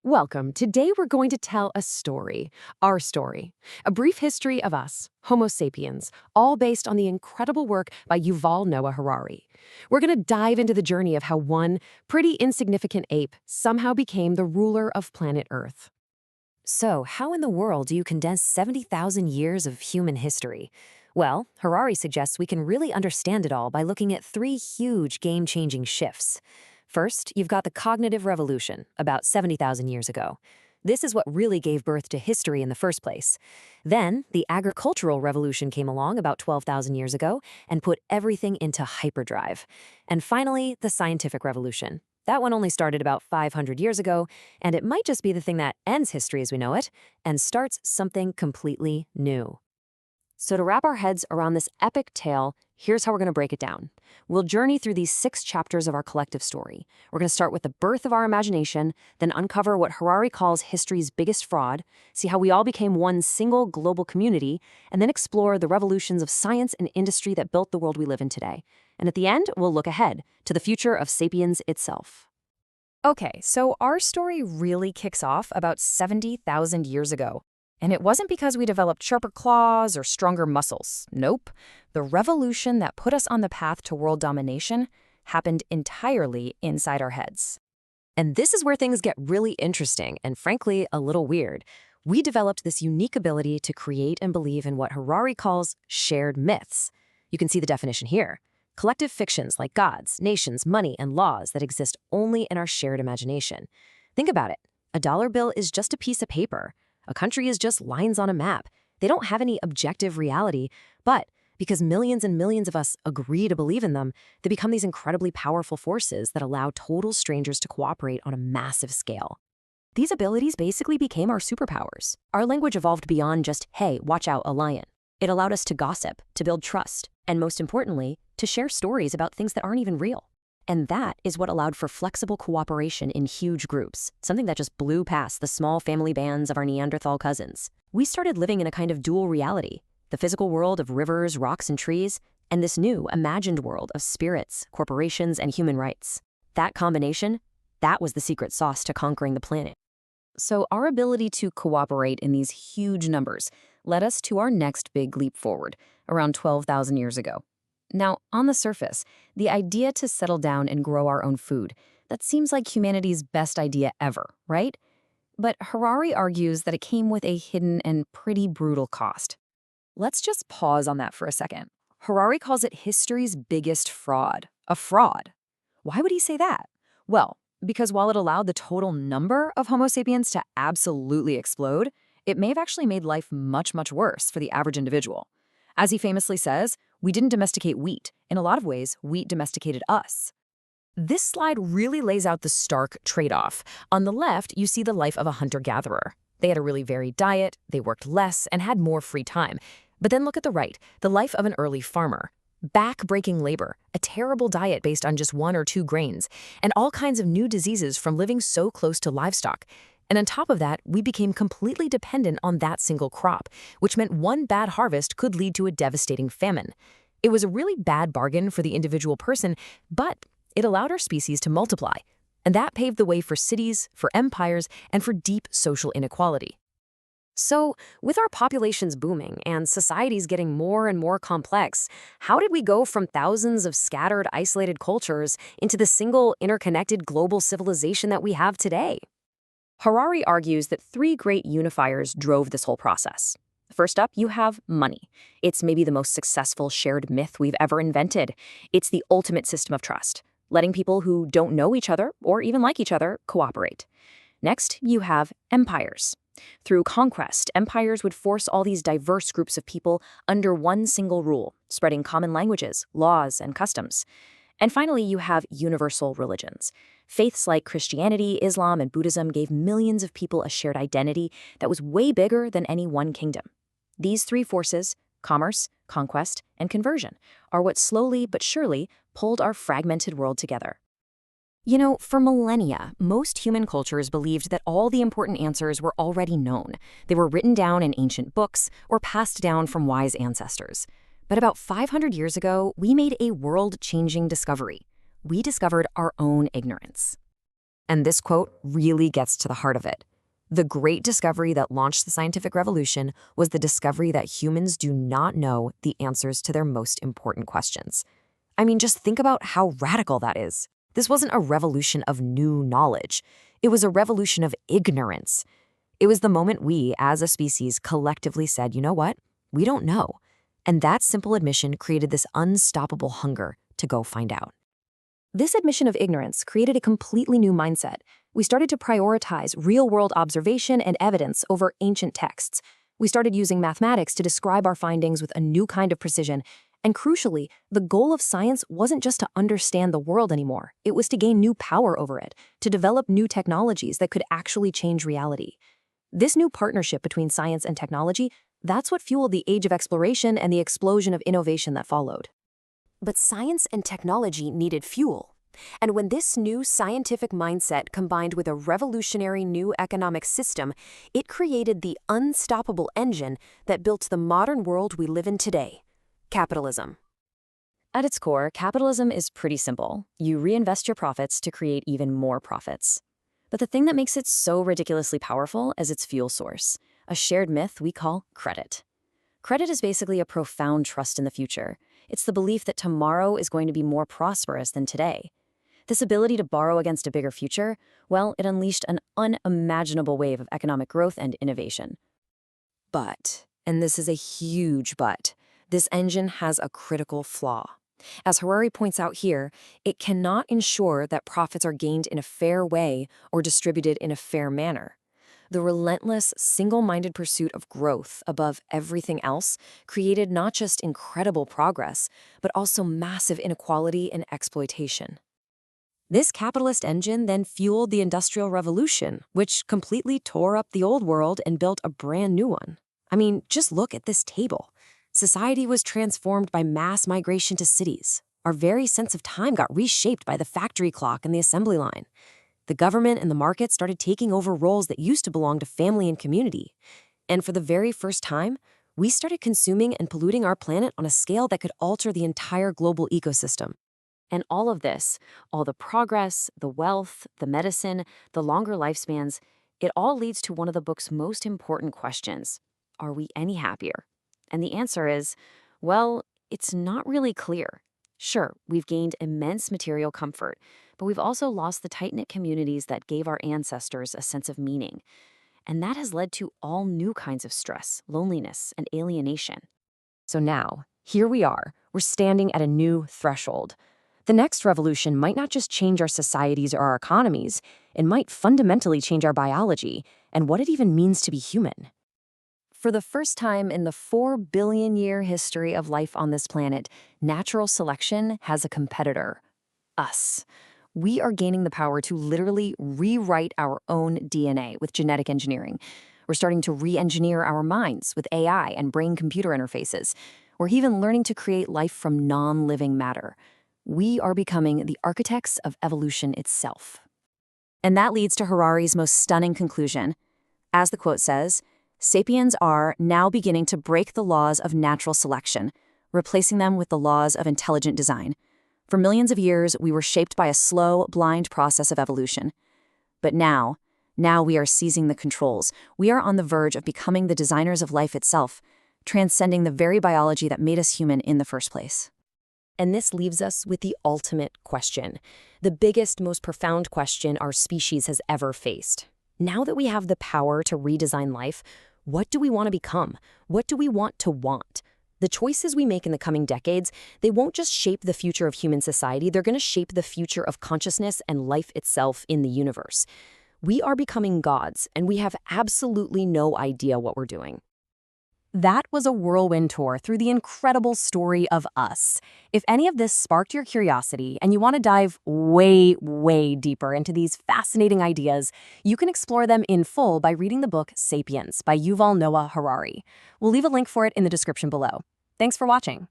Welcome. Today we're going to tell a story, our story, a brief history of us, Homo sapiens, all based on the incredible work by Yuval Noah Harari. We're going to dive into the journey of how one pretty insignificant ape somehow became the ruler of planet Earth. So, how in the world do you condense 70,000 years of human history? Well, Harari suggests we can really understand it all by looking at three huge game-changing shifts. First, you've got the cognitive revolution, about 70,000 years ago. This is what really gave birth to history in the first place. Then, the agricultural revolution came along about 12,000 years ago and put everything into hyperdrive. And finally, the scientific revolution. That one only started about 500 years ago, and it might just be the thing that ends history as we know it and starts something completely new. So to wrap our heads around this epic tale, here's how we're going to break it down. We'll journey through these 6 chapters of our collective story. We're going to start with the birth of our imagination, then uncover what Harari calls history's biggest fraud, see how we all became one single global community, and then explore the revolutions of science and industry that built the world we live in today. And at the end, we'll look ahead to the future of Sapiens itself. Okay, so our story really kicks off about 70,000 years ago. And it wasn't because we developed sharper claws or stronger muscles. Nope. The revolution that put us on the path to world domination happened entirely inside our heads. And this is where things get really interesting and, frankly, a little weird. We developed this unique ability to create and believe in what Harari calls shared myths. You can see the definition here. Collective fictions like gods, nations, money, and laws that exist only in our shared imagination. Think about it. A dollar bill is just a piece of paper. A country is just lines on a map. They don't have any objective reality, but because millions and millions of us agree to believe in them, they become these incredibly powerful forces that allow total strangers to cooperate on a massive scale. These abilities basically became our superpowers. Our language evolved beyond just, hey, watch out, a lion. It allowed us to gossip, to build trust, and most importantly, to share stories about things that aren't even real. And that is what allowed for flexible cooperation in huge groups, something that just blew past the small family bands of our Neanderthal cousins. We started living in a kind of dual reality, the physical world of rivers, rocks, and trees, and this new, imagined world of spirits, corporations, and human rights. That combination, that was the secret sauce to conquering the planet. So our ability to cooperate in these huge numbers led us to our next big leap forward, around 12,000 years ago. Now, on the surface, the idea to settle down and grow our own food, that seems like humanity's best idea ever, right? But Harari argues that it came with a hidden and pretty brutal cost. Let's just pause on that for a second. Harari calls it history's biggest fraud. A fraud. Why would he say that? Well, because while it allowed the total number of Homo sapiens to absolutely explode, it may have actually made life much, much worse for the average individual. As he famously says, we didn't domesticate wheat. In a lot of ways, wheat domesticated us. This slide really lays out the stark trade-off. On the left, you see the life of a hunter-gatherer. They had a really varied diet, they worked less, and had more free time. But then look at the right, the life of an early farmer. Back-breaking labor, a terrible diet based on just 1 or 2 grains, and all kinds of new diseases from living so close to livestock. And on top of that, we became completely dependent on that single crop, which meant one bad harvest could lead to a devastating famine. It was a really bad bargain for the individual person, but it allowed our species to multiply. And that paved the way for cities, for empires, and for deep social inequality. So, with our populations booming and societies getting more and more complex, how did we go from thousands of scattered, isolated cultures into the single, interconnected global civilization that we have today? Harari argues that 3 great unifiers drove this whole process. First up, you have money. It's maybe the most successful shared myth we've ever invented. It's the ultimate system of trust, letting people who don't know each other or even like each other cooperate. Next, you have empires. Through conquest, empires would force all these diverse groups of people under one single rule, spreading common languages, laws, and customs. And finally, you have universal religions. Faiths like Christianity, Islam, and Buddhism gave millions of people a shared identity that was way bigger than any one kingdom. These 3 forces, commerce, conquest, and conversion, are what slowly but surely pulled our fragmented world together. You know, for millennia, most human cultures believed that all the important answers were already known. They were written down in ancient books or passed down from wise ancestors. But about 500 years ago, we made a world-changing discovery. We discovered our own ignorance. And this quote really gets to the heart of it. The great discovery that launched the scientific revolution was the discovery that humans do not know the answers to their most important questions. I mean, just think about how radical that is. This wasn't a revolution of new knowledge. It was a revolution of ignorance. It was the moment we, as a species, collectively said, you know what? We don't know. And that simple admission created this unstoppable hunger to go find out. This admission of ignorance created a completely new mindset. We started to prioritize real-world observation and evidence over ancient texts. We started using mathematics to describe our findings with a new kind of precision. And crucially, the goal of science wasn't just to understand the world anymore. It was to gain new power over it, to develop new technologies that could actually change reality. This new partnership between science and technology, that's what fueled the age of exploration and the explosion of innovation that followed. But science and technology needed fuel. And when this new scientific mindset combined with a revolutionary new economic system, it created the unstoppable engine that built the modern world we live in today: capitalism. At its core, capitalism is pretty simple. You reinvest your profits to create even more profits. But the thing that makes it so ridiculously powerful is its fuel source, a shared myth we call credit. Credit is basically a profound trust in the future. It's the belief that tomorrow is going to be more prosperous than today. This ability to borrow against a bigger future, well, it unleashed an unimaginable wave of economic growth and innovation. But, and this is a huge but, this engine has a critical flaw. As Harari points out here, it cannot ensure that profits are gained in a fair way or distributed in a fair manner. The relentless, single-minded pursuit of growth above everything else created not just incredible progress, but also massive inequality and exploitation. This capitalist engine then fueled the Industrial Revolution, which completely tore up the old world and built a brand new one. I mean, just look at this table. Society was transformed by mass migration to cities. Our very sense of time got reshaped by the factory clock and the assembly line. The government and the market started taking over roles that used to belong to family and community. And for the very first time, we started consuming and polluting our planet on a scale that could alter the entire global ecosystem. And all of this, all the progress, the wealth, the medicine, the longer lifespans, it all leads to one of the book's most important questions. Are we any happier? And the answer is, well, it's not really clear. Sure, we've gained immense material comfort, but we've also lost the tight-knit communities that gave our ancestors a sense of meaning. And that has led to all new kinds of stress, loneliness, and alienation. So now, here we are. We're standing at a new threshold. The next revolution might not just change our societies or our economies, it might fundamentally change our biology and what it even means to be human. For the first time in the 4-billion-year history of life on this planet, natural selection has a competitor: us. We are gaining the power to literally rewrite our own DNA with genetic engineering. We're starting to re-engineer our minds with AI and brain-computer interfaces. We're even learning to create life from non-living matter. We are becoming the architects of evolution itself. And that leads to Harari's most stunning conclusion. As the quote says, "Sapiens are now beginning to break the laws of natural selection, replacing them with the laws of intelligent design. For millions of years, we were shaped by a slow, blind process of evolution. But now we are seizing the controls. We are on the verge of becoming the designers of life itself, transcending the very biology that made us human in the first place." And this leaves us with the ultimate question, the biggest, most profound question our species has ever faced. Now that we have the power to redesign life, what do we want to become? What do we want to want? The choices we make in the coming decades, they won't just shape the future of human society, they're going to shape the future of consciousness and life itself in the universe. We are becoming gods, and we have absolutely no idea what we're doing. That was a whirlwind tour through the incredible story of us. If any of this sparked your curiosity and you want to dive way, way deeper into these fascinating ideas, you can explore them in full by reading the book Sapiens by Yuval Noah Harari. We'll leave a link for it in the description below. Thanks for watching.